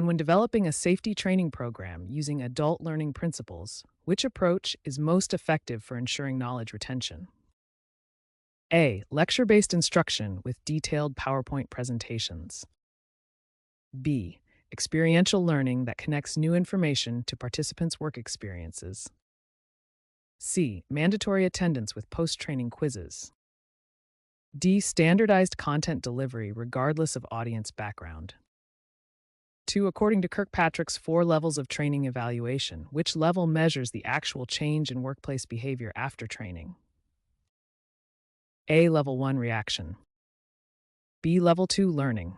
When developing a safety training program using adult learning principles, which approach is most effective for ensuring knowledge retention? A. Lecture-based instruction with detailed PowerPoint presentations. B. Experiential learning that connects new information to participants' work experiences. C. Mandatory attendance with post-training quizzes. D. Standardized content delivery regardless of audience background. 2. According to Kirkpatrick's 4 levels of training evaluation, which level measures the actual change in workplace behavior after training? A. Level 1 reaction. B. Level 2 learning.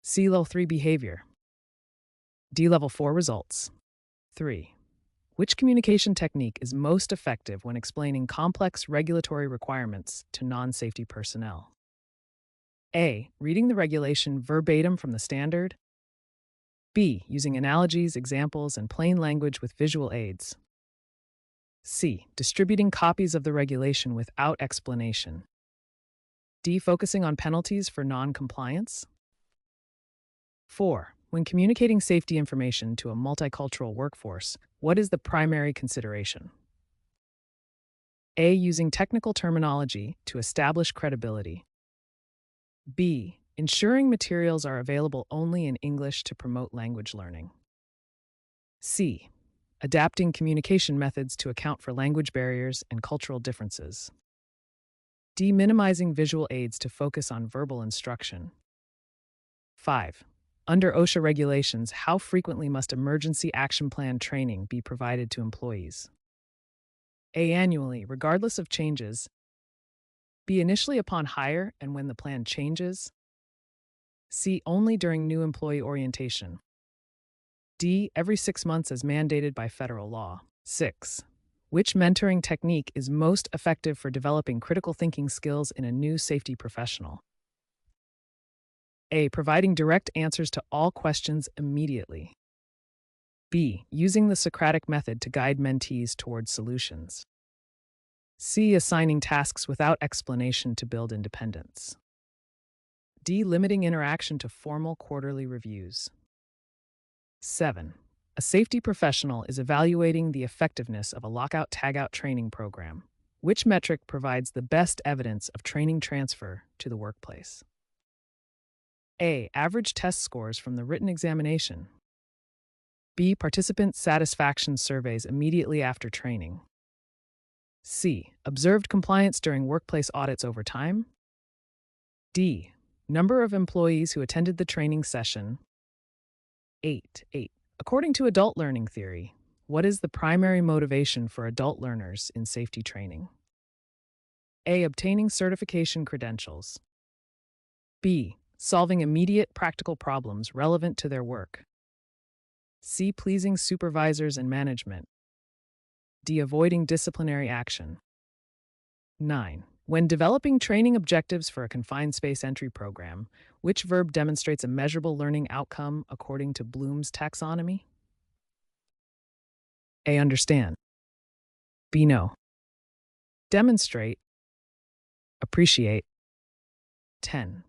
C. Level 3 behavior. D. Level 4 results. 3. Which communication technique is most effective when explaining complex regulatory requirements to non-safety personnel? A. Reading the regulation verbatim from the standard. B. Using analogies, examples, and plain language with visual aids. C. Distributing copies of the regulation without explanation. D. Focusing on penalties for non-compliance. 4. When communicating safety information to a multicultural workforce, what is the primary consideration? A. Using technical terminology to establish credibility. B. Ensuring materials are available only in English to promote language learning. C. Adapting communication methods to account for language barriers and cultural differences. D. Minimizing visual aids to focus on verbal instruction. 5. Under OSHA regulations, how frequently must emergency action plan training be provided to employees? A. Annually, regardless of changes. B. Initially upon hire and when the plan changes. C. Only during new employee orientation. D. Every 6 months as mandated by federal law. 6. Which mentoring technique is most effective for developing critical thinking skills in a new safety professional? A. Providing direct answers to all questions immediately. B. Using the Socratic method to guide mentees towards solutions. C. Assigning tasks without explanation to build independence. D. Limiting interaction to formal quarterly reviews. 7. A safety professional is evaluating the effectiveness of a lockout-tagout training program. Which metric provides the best evidence of training transfer to the workplace? A. Average test scores from the written examination. B. Participant satisfaction surveys immediately after training. C. Observed compliance during workplace audits over time. D. Number of employees who attended the training session. 8. According to adult learning theory, what is the primary motivation for adult learners in safety training? A. Obtaining certification credentials. B. Solving immediate practical problems relevant to their work. C. Pleasing supervisors and management. D. Avoiding disciplinary action. 9. When developing training objectives for a confined space entry program, which verb demonstrates a measurable learning outcome according to Bloom's taxonomy? A. Understand. B. Know. Demonstrate. Appreciate. 10.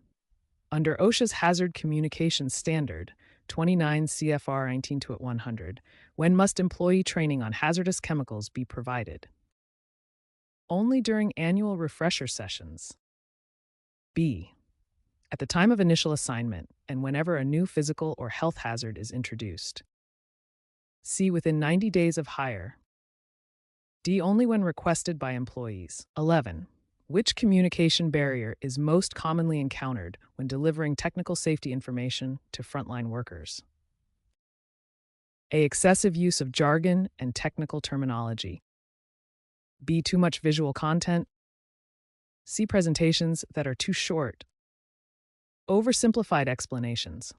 Under OSHA's Hazard Communication Standard, 29 CFR 19-100, when must employee training on hazardous chemicals be provided? Only during annual refresher sessions. B. At the time of initial assignment and whenever a new physical or health hazard is introduced. C. Within 90 days of hire. D. Only when requested by employees. 11. Which communication barrier is most commonly encountered when delivering technical safety information to frontline workers? A. Excessive use of jargon and technical terminology. B. Too much visual content. C. Presentations that are too short. Oversimplified explanations.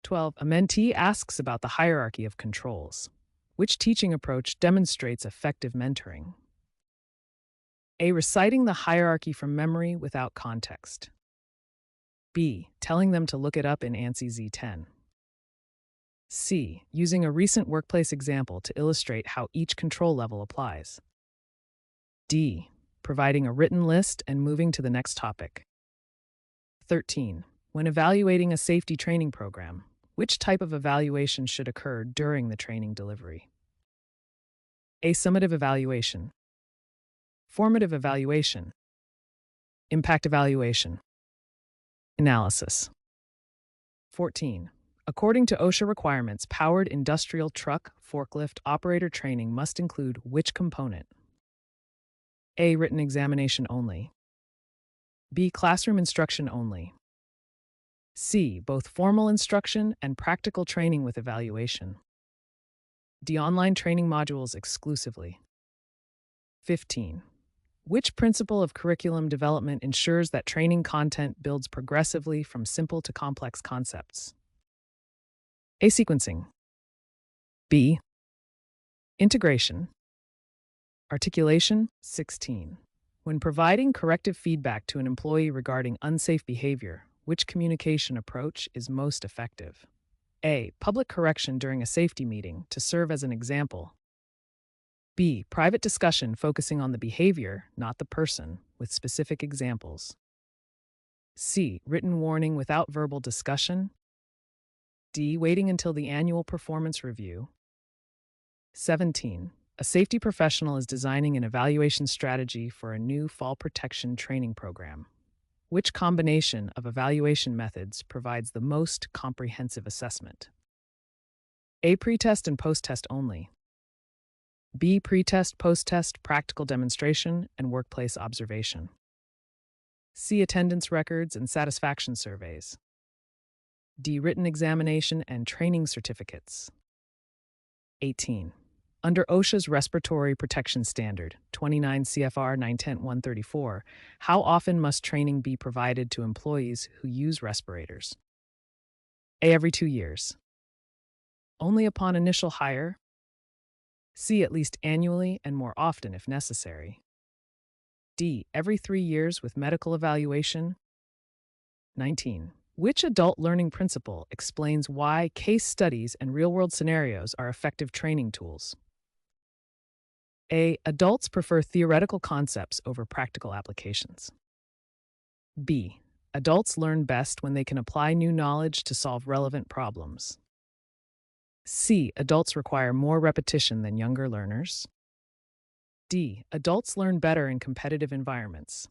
12. A mentee asks about the hierarchy of controls. Which teaching approach demonstrates effective mentoring? A. Reciting the hierarchy from memory without context. B. Telling them to look it up in ANSI Z10. C. Using a recent workplace example to illustrate how each control level applies. D. Providing a written list and moving to the next topic. 13. When evaluating a safety training program, Which type of evaluation should occur during the training delivery? A. Summative evaluation, formative evaluation, impact evaluation, analysis. 14. According to OSHA requirements, powered industrial truck forklift operator training must include which component? A. Written examination only. B. Classroom instruction only. C. Both formal instruction and practical training with evaluation. D. Online training modules exclusively. 15. Which principle of curriculum development ensures that training content builds progressively from simple to complex concepts? A. Sequencing. B. Integration. Articulation. 16. When providing corrective feedback to an employee regarding unsafe behavior, which communication approach is most effective? A. Public correction during a safety meeting to serve as an example. B. Private discussion focusing on the behavior, not the person, with specific examples. C. Written warning without verbal discussion. D. Waiting until the annual performance review. 17. A safety professional is designing an evaluation strategy for a new fall protection training program. Which combination of evaluation methods provides the most comprehensive assessment? A. Pre-test and post-test only. B. Pre-test, post-test, practical demonstration, and workplace observation. C. Attendance records and satisfaction surveys. D. Written examination and training certificates. 18. Under OSHA's Respiratory Protection Standard, 29 CFR 910-134, how often must training be provided to employees who use respirators? A. Every 2 years. Only upon initial hire. C. At least annually and more often if necessary. D. Every 3 years with medical evaluation. 19. Which adult learning principle explains why case studies and real-world scenarios are effective training tools? A. Adults prefer theoretical concepts over practical applications. B. Adults learn best when they can apply new knowledge to solve relevant problems. C. Adults require more repetition than younger learners. D. Adults learn better in competitive environments.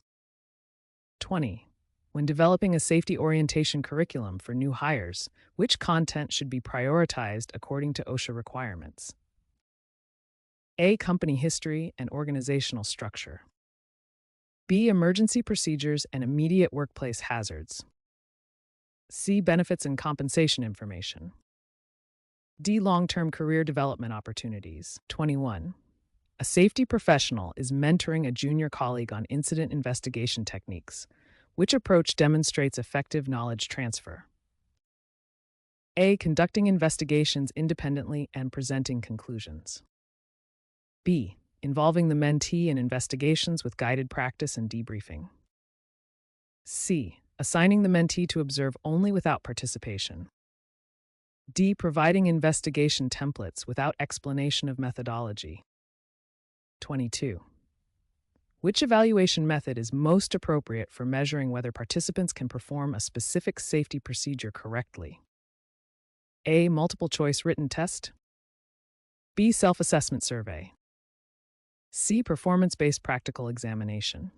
20. When developing a safety orientation curriculum for new hires, which content should be prioritized according to OSHA requirements? A. Company history and organizational structure. B. Emergency procedures and immediate workplace hazards. C. Benefits and compensation information. D. Long-term career development opportunities. 21. A safety professional is mentoring a junior colleague on incident investigation techniques. Which approach demonstrates effective knowledge transfer? A. Conducting investigations independently and presenting conclusions. B. Involving the mentee in investigations with guided practice and debriefing. C. Assigning the mentee to observe only without participation. D. Providing investigation templates without explanation of methodology. 22. Which evaluation method is most appropriate for measuring whether participants can perform a specific safety procedure correctly? A. Multiple choice written test. B. Self-assessment survey. C. Performance-based practical examination.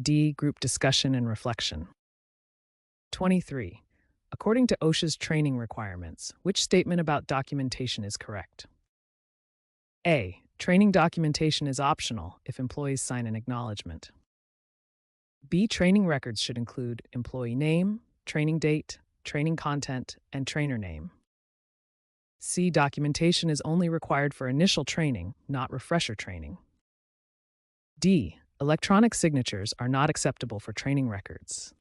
D. Group discussion and reflection. 23. According to OSHA's training requirements, which statement about documentation is correct? A. Training documentation is optional if employees sign an acknowledgement. B. Training records should include employee name, training date, training content, and trainer name. C. Documentation is only required for initial training, not refresher training. D. Electronic signatures are not acceptable for training records.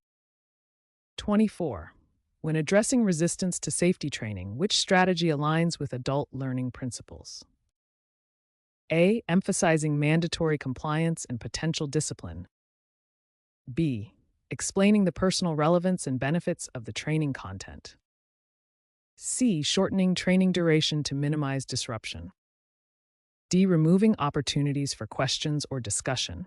24. When addressing resistance to safety training, which strategy aligns with adult learning principles? A. Emphasizing mandatory compliance and potential discipline. B. Explaining the personal relevance and benefits of the training content. C. Shortening training duration to minimize disruption. D. Removing opportunities for questions or discussion.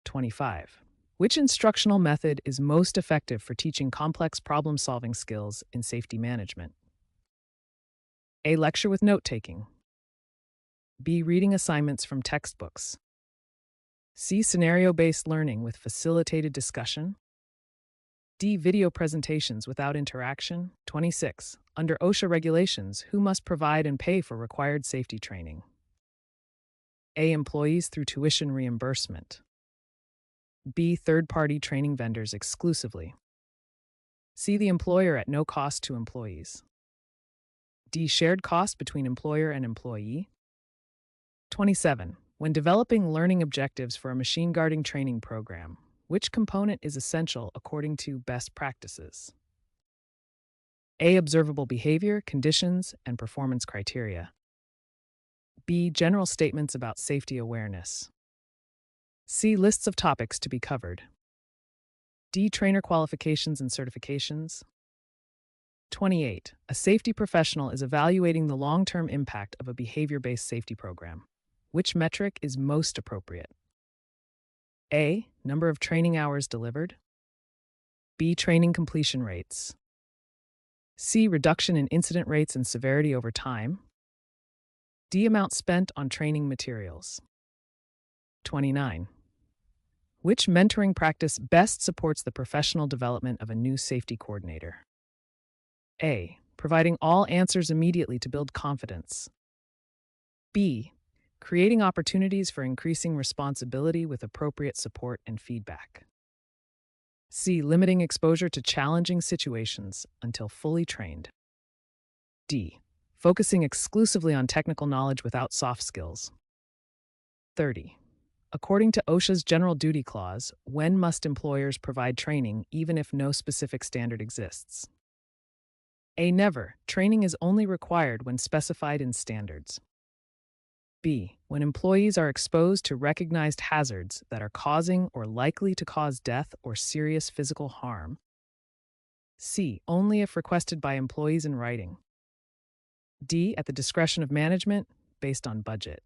25. Which instructional method is most effective for teaching complex problem-solving skills in safety management? A. Lecture with note-taking. B. Reading assignments from textbooks. C. Scenario-based learning with facilitated discussion. D. Video presentations without interaction. 26. Under OSHA regulations, who must provide and pay for required safety training? A. Employees through tuition reimbursement. B. Third-party training vendors exclusively. C. The employer at no cost to employees. D. Shared cost between employer and employee. 27. When developing learning objectives for a machine guarding training program, which component is essential according to best practices? A. Observable behavior, conditions, and performance criteria. B. General statements about safety awareness. C. Lists of topics to be covered. D. Trainer qualifications and certifications. 28. A safety professional is evaluating the long-term impact of a behavior-based safety program. Which metric is most appropriate? A. Number of training hours delivered. B. Training completion rates. C. Reduction in incident rates and severity over time. D. Amount spent on training materials. 29. Which mentoring practice best supports the professional development of a new safety coordinator? A. Providing all answers immediately to build confidence. B. Creating opportunities for increasing responsibility with appropriate support and feedback. C. Limiting exposure to challenging situations until fully trained. D. Focusing exclusively on technical knowledge without soft skills. 30. According to OSHA's General Duty Clause, when must employers provide training even if no specific standard exists? A. Never. Training is only required when specified in standards. B. When employees are exposed to recognized hazards that are causing or likely to cause death or serious physical harm. C. Only if requested by employees in writing. D. At the discretion of management, based on budget.